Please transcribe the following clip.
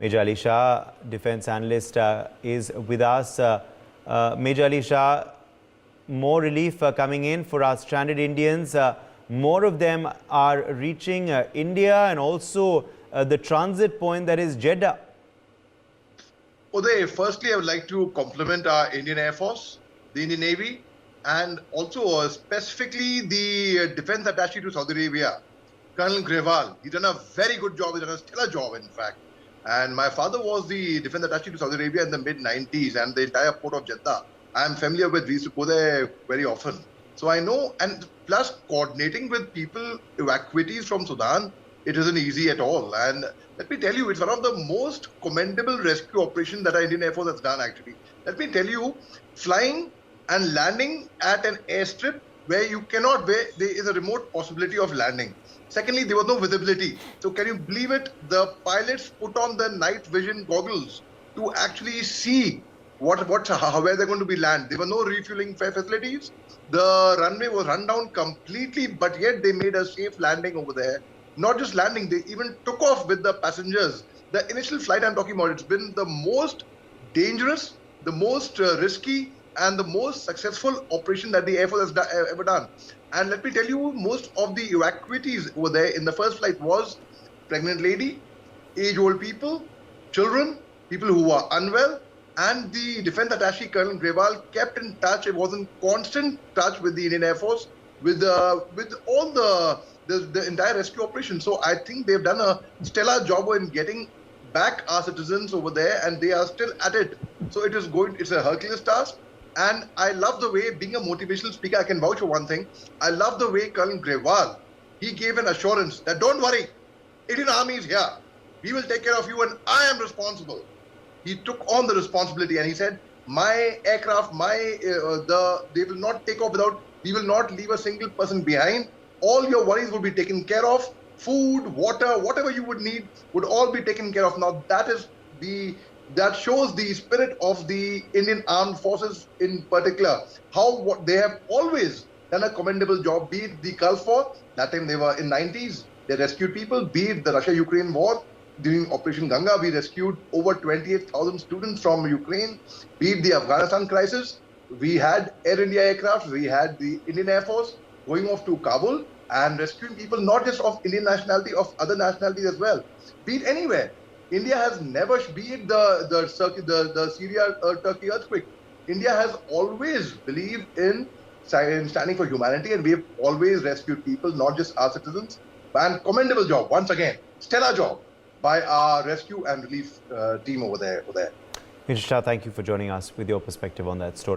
Major Ali Shah, defense analyst, is with us. Major Ali Shah, more relief coming in for our stranded Indians. More of them are reaching India and also the transit point that is Jeddah. Uday, firstly, I would like to compliment our Indian Air Force, the Indian Navy, and also specifically the defense attaché to Saudi Arabia, Colonel Grewal. He's done a very good job. He's done a stellar job, in fact. And my father was the defense attaché to Saudi Arabia in the mid-90s and the entire port of Jeddah. I'm familiar with, we used to go there very often. So I know, and plus coordinating with people, evacuees from Sudan, it isn't easy at all. And let me tell you, it's one of the most commendable rescue operations that our Indian Air Force has done, actually. Let me tell you, flying and landing at an airstrip where there is a remote possibility of landing. Secondly, there was no visibility. So can you believe it? The pilots put on the night vision goggles to actually see where they're going to be land. There were no refueling facilities. The runway was run down completely, but yet they made a safe landing over there. Not just landing, they even took off with the passengers. The initial flight I'm talking about, it's been the most dangerous, the most risky, and the most successful operation that the Air Force has ever done. And let me tell you, most of the evacuees over there in the first flight was pregnant lady, age-old people, children, people who were unwell, and the defense attaché, Colonel Grewal, kept in touch. It was in constant touch with the Indian Air Force, with all the entire rescue operation. So I think they've done a stellar job in getting back our citizens over there, and they are still at it. So it's a Herculean task. And I love the way, being a motivational speaker, I can vouch for one thing. I love the way Colonel Grewal, he gave an assurance that don't worry, Indian Army is here. We will take care of you and I am responsible. He took on the responsibility and he said, my aircraft, they will not take off we will not leave a single person behind. All your worries will be taken care of. Food, water, whatever you would need would all be taken care of. Now that shows the spirit of the Indian Armed Forces in particular, how they have always done a commendable job, be it the Gulf War, that time they were in 90s, they rescued people, be it the Russia-Ukraine war, during Operation Ganga, we rescued over 28,000 students from Ukraine, be it the Afghanistan crisis, we had Air India aircraft, we had the Indian Air Force going off to Kabul and rescuing people not just of Indian nationality, of other nationalities as well, be it anywhere. India has never, be it the Syria-Turkey earthquake, India has always believed in standing for humanity, and we have always rescued people, not just our citizens. And commendable job, once again, stellar job by our rescue and relief team over there. Major Shah, thank you for joining us with your perspective on that story.